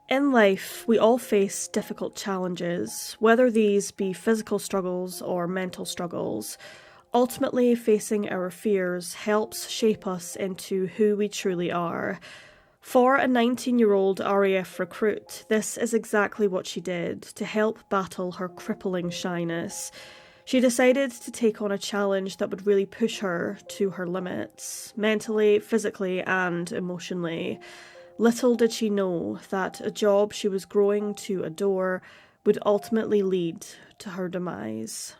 In life, we all face difficult challenges, whether these be physical struggles or mental struggles. Ultimately, facing our fears helps shape us into who we truly are. For a 19-year-old RAF recruit, this is exactly what she did to help battle her crippling shyness. She decided to take on a challenge that would really push her to her limits, mentally, physically, and emotionally. Little did she know that a job she was growing to adore would ultimately lead to her demise.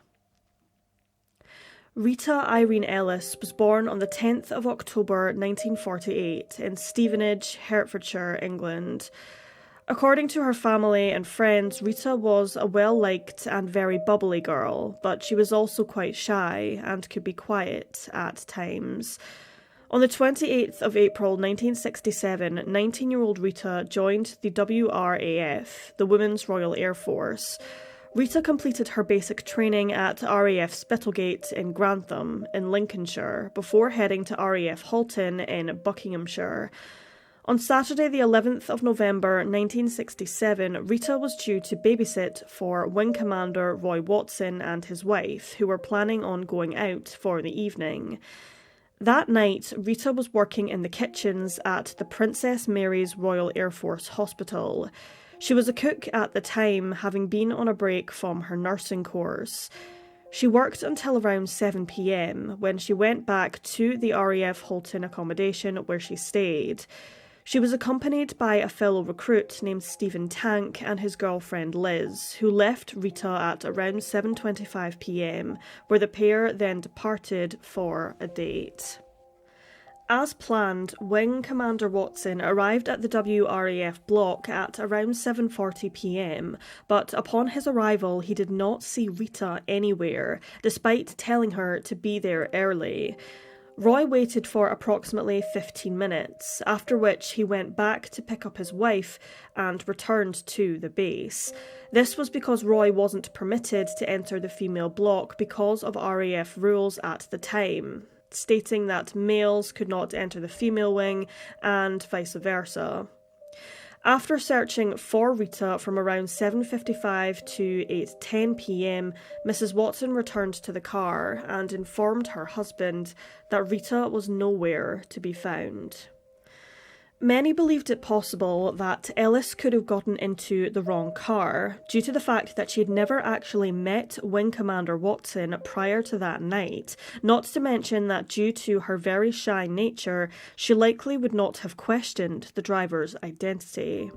Rita Irene Ellis was born on the 10th of October 1948 in Stevenage, Hertfordshire, England. According to her family and friends, Rita was a well-liked and very bubbly girl, but she was also quite shy and could be quiet at times. On the 28th of April 1967, 19-year-old Rita joined the WRAF, the Women's Royal Air Force. Rita completed her basic training at RAF Spitalgate in Grantham, in Lincolnshire, before heading to RAF Halton in Buckinghamshire. On Saturday the 11th of November 1967, Rita was due to babysit for Wing Commander Roy Watson and his wife, who were planning on going out for the evening. That night, Rita was working in the kitchens at the Princess Mary's Royal Air Force Hospital. She was a cook at the time, having been on a break from her nursing course. She worked until around 7 p.m, when she went back to the RAF Halton accommodation where she stayed. She was accompanied by a fellow recruit named Stephen Tank and his girlfriend Liz, who left Rita at around 7:25 p.m, where the pair then departed for a date. As planned, Wing Commander Watson arrived at the WRAF block at around 7:40 p.m, but upon his arrival he did not see Rita anywhere, despite telling her to be there early. Roy waited for approximately 15 minutes, after which he went back to pick up his wife and returned to the base. This was because Roy wasn't permitted to enter the female block because of RAF rules at the time, stating that males could not enter the female wing and vice versa. After searching for Rita from around 7:55 to 8:10 p.m, Mrs. Watson returned to the car and informed her husband that Rita was nowhere to be found. Many believed it possible that Ellis could have gotten into the wrong car, due to the fact that she had never actually met Wing Commander Watson prior to that night, not to mention that due to her very shy nature, she likely would not have questioned the driver's identity.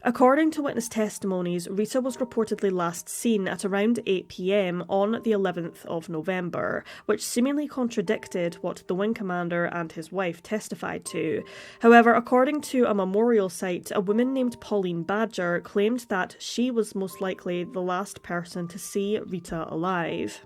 According to witness testimonies, Rita was reportedly last seen at around 8 p.m. on the 11th of November, which seemingly contradicted what the wing commander and his wife testified to. However, according to a memorial site, a woman named Pauline Badger claimed that she was most likely the last person to see Rita alive.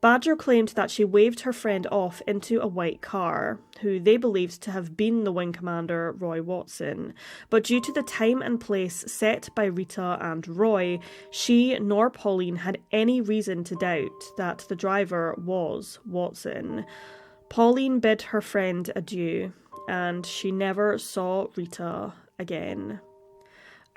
Badger claimed that she waved her friend off into a white car, who they believed to have been the wing commander, Roy Watson. But due to the time and place set by Rita and Roy, she nor Pauline had any reason to doubt that the driver was Watson. Pauline bid her friend adieu, and she never saw Rita again.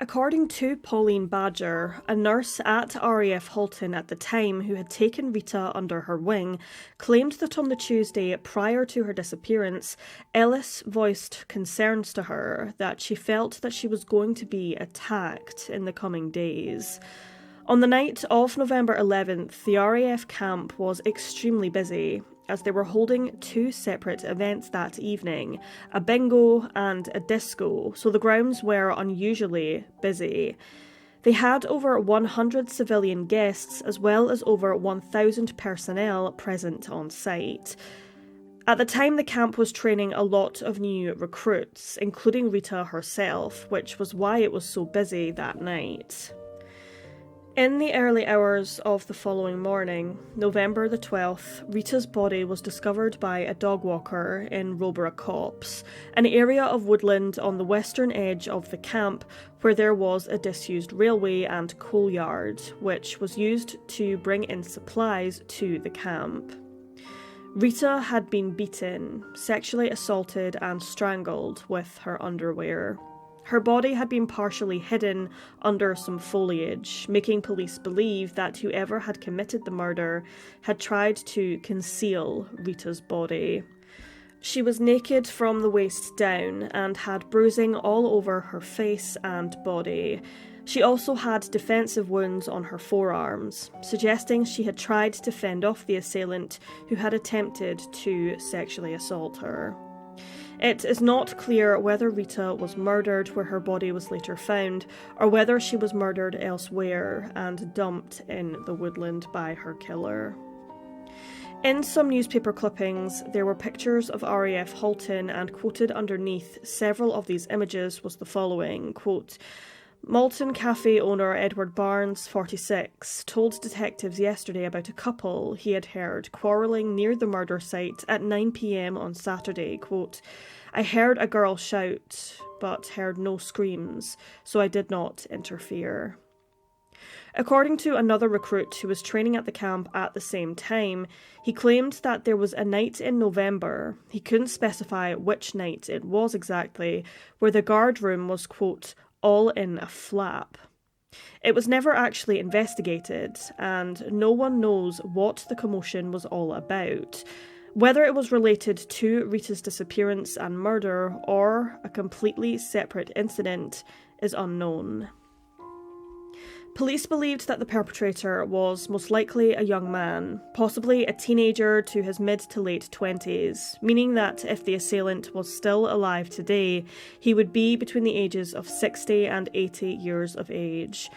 According to Pauline Badger, a nurse at RAF Halton at the time who had taken Rita under her wing, claimed that on the Tuesday prior to her disappearance, Ellis voiced concerns to her that she felt that she was going to be attacked in the coming days. On the night of November 11th, the RAF camp was extremely busy, as they were holding two separate events that evening, a bingo and a disco, so the grounds were unusually busy. They had over 100 civilian guests as well as over 1,000 personnel present on site. At the time, the camp was training a lot of new recruits, including Rita herself, which was why it was so busy that night. In the early hours of the following morning, November the 12th, Rita's body was discovered by a dog walker in Roborough Copse, an area of woodland on the western edge of the camp where there was a disused railway and coal yard, which was used to bring in supplies to the camp. Rita had been beaten, sexually assaulted and strangled with her underwear. Her body had been partially hidden under some foliage, making police believe that whoever had committed the murder had tried to conceal Rita's body. She was naked from the waist down and had bruising all over her face and body. She also had defensive wounds on her forearms, suggesting she had tried to fend off the assailant who had attempted to sexually assault her. It is not clear whether Rita was murdered where her body was later found, or whether she was murdered elsewhere and dumped in the woodland by her killer. In some newspaper clippings, there were pictures of RAF Halton, and quoted underneath several of these images was the following, quote, Malton Cafe owner Edward Barnes, 46, told detectives yesterday about a couple he had heard quarrelling near the murder site at 9 p.m. on Saturday, quote, I heard a girl shout, but heard no screams, so I did not interfere. According to another recruit who was training at the camp at the same time, he claimed that there was a night in November, he couldn't specify which night it was exactly, where the guard room was, quote, all in a flap. It was never actually investigated, and no one knows what the commotion was all about. Whether it was related to Rita's disappearance and murder or a completely separate incident is unknown. Police believed that the perpetrator was most likely a young man, possibly a teenager to his mid to late 20s, meaning that if the assailant was still alive today, he would be between the ages of 60 and 80 years of age.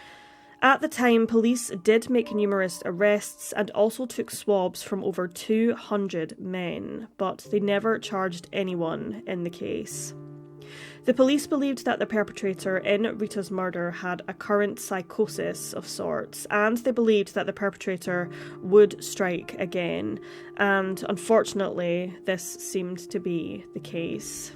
At the time, police did make numerous arrests and also took swabs from over 200 men, but they never charged anyone in the case. The police believed that the perpetrator in Rita's murder had a current psychosis of sorts, and they believed that the perpetrator would strike again, and unfortunately, this seemed to be the case.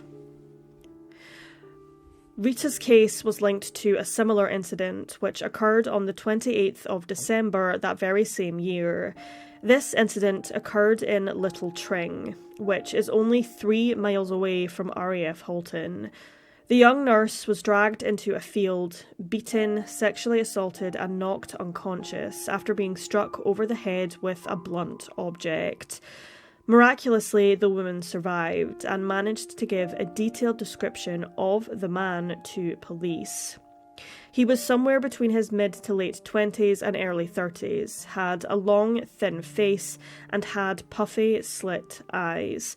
Rita's case was linked to a similar incident which occurred on the 28th of December that very same year. This incident occurred in Little Tring, which is only 3 miles away from RAF Halton. The young nurse was dragged into a field, beaten, sexually assaulted and knocked unconscious after being struck over the head with a blunt object. Miraculously, the woman survived and managed to give a detailed description of the man to police. He was somewhere between his mid to late 20s and early 30s, had a long, thin face, and had puffy, slit eyes.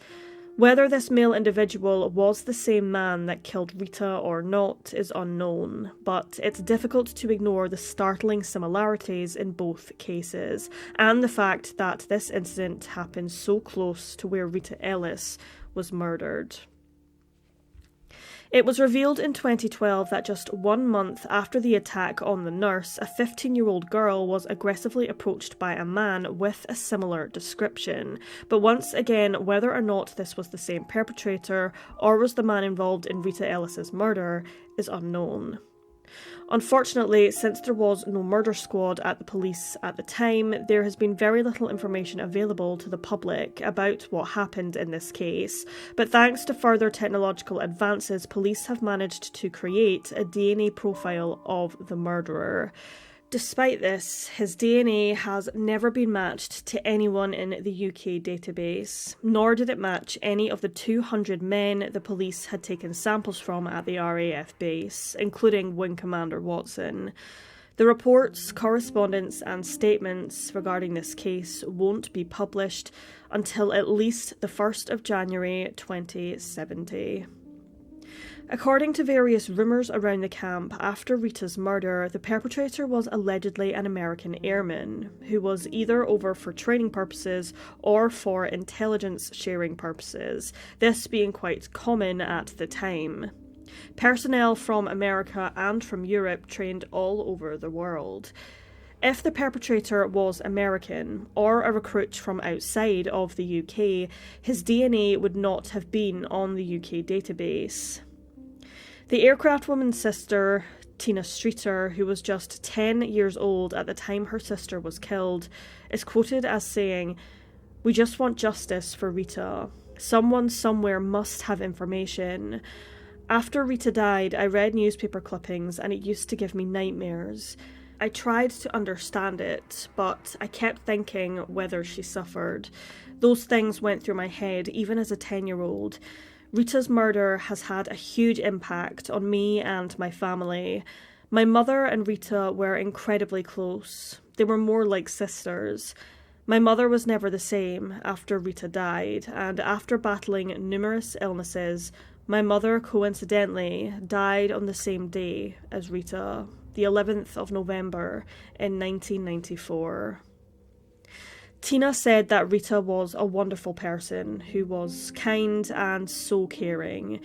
Whether this male individual was the same man that killed Rita or not is unknown, but it's difficult to ignore the startling similarities in both cases, and the fact that this incident happened so close to where Rita Ellis was murdered. It was revealed in 2012 that just 1 month after the attack on the nurse, a 15-year-old girl was aggressively approached by a man with a similar description. But once again, whether or not this was the same perpetrator or was the man involved in Rita Ellis's murder is unknown. Unfortunately, since there was no murder squad at the police at the time, there has been very little information available to the public about what happened in this case. But thanks to further technological advances, police have managed to create a DNA profile of the murderer. Despite this, his DNA has never been matched to anyone in the UK database, nor did it match any of the 200 men the police had taken samples from at the RAF base, including Wing Commander Watson. The reports, correspondence and statements regarding this case won't be published until at least the 1st of January 2070. According to various rumours around the camp, after Rita's murder, the perpetrator was allegedly an American airman who was either over for training purposes or for intelligence sharing purposes, this being quite common at the time. Personnel from America and from Europe trained all over the world. If the perpetrator was American or a recruit from outside of the UK, his DNA would not have been on the UK database. The aircraft woman's sister, Tina Streeter, who was just 10 years old at the time her sister was killed, is quoted as saying, "We just want justice for Rita. Someone somewhere must have information. After Rita died, I read newspaper clippings and it used to give me nightmares. I tried to understand it, but I kept thinking whether she suffered. Those things went through my head even as a 10-year-old. Rita's murder has had a huge impact on me and my family. My mother and Rita were incredibly close. They were more like sisters. My mother was never the same after Rita died, and after battling numerous illnesses, my mother coincidentally died on the same day as Rita, the 11th of November in 1994. Tina said that Rita was a wonderful person who was kind and so caring.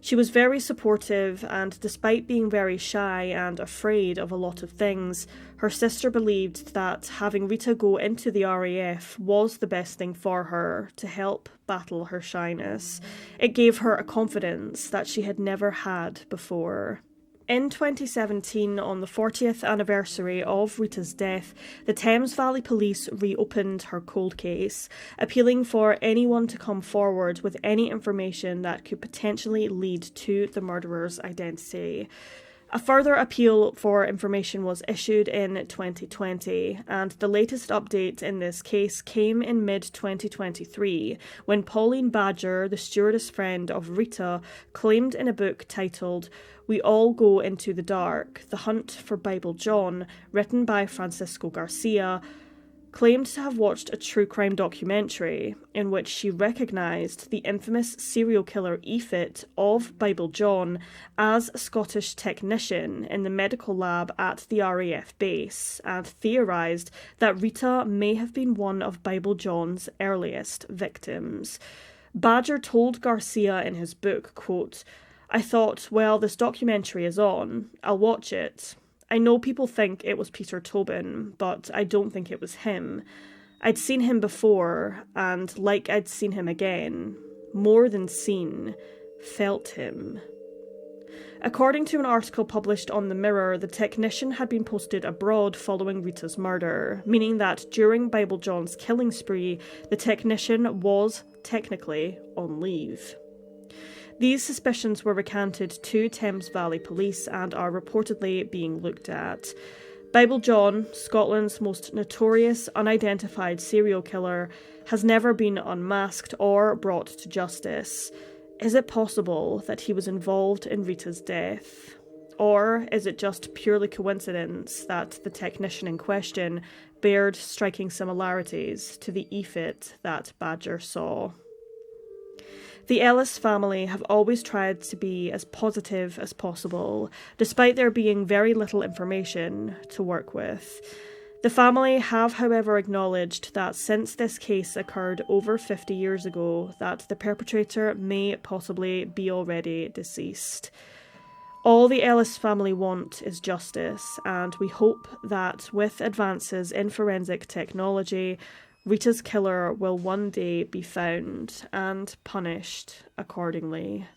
She was very supportive, and despite being very shy and afraid of a lot of things, her sister believed that having Rita go into the RAF was the best thing for her to help battle her shyness. It gave her a confidence that she had never had before. In 2017, on the 40th anniversary of Rita's death, the Thames Valley Police reopened her cold case, appealing for anyone to come forward with any information that could potentially lead to the murderer's identity. A further appeal for information was issued in 2020, and the latest update in this case came in mid-2023, when Pauline Badger, the stewardess friend of Rita, claimed in a book titled "We All Go Into the Dark: The Hunt for Bible John," written by Francisco Garcia, claimed to have watched a true crime documentary in which she recognised the infamous serial killer Ephit of Bible John as a Scottish technician in the medical lab at the RAF base, and theorised that Rita may have been one of Bible John's earliest victims. Badger told Garcia in his book, quote, "I thought, well, this documentary is on, I'll watch it. I know people think it was Peter Tobin, but I don't think it was him. I'd seen him before, and like I'd seen him again, more than seen, felt him." According to an article published on The Mirror, the technician had been posted abroad following Rita's murder, meaning that during Bible John's killing spree, the technician was technically on leave. These suspicions were recanted to Thames Valley Police and are reportedly being looked at. Bible John, Scotland's most notorious unidentified serial killer, has never been unmasked or brought to justice. Is it possible that he was involved in Rita's death? Or is it just purely coincidence that the technician in question bared striking similarities to the Ephit that Badger saw? The Ellis family have always tried to be as positive as possible, despite there being very little information to work with. The family have, however, acknowledged that since this case occurred over 50 years ago, that the perpetrator may possibly be already deceased. All the Ellis family want is justice, and we hope that with advances in forensic technology, Rita's killer will one day be found and punished accordingly.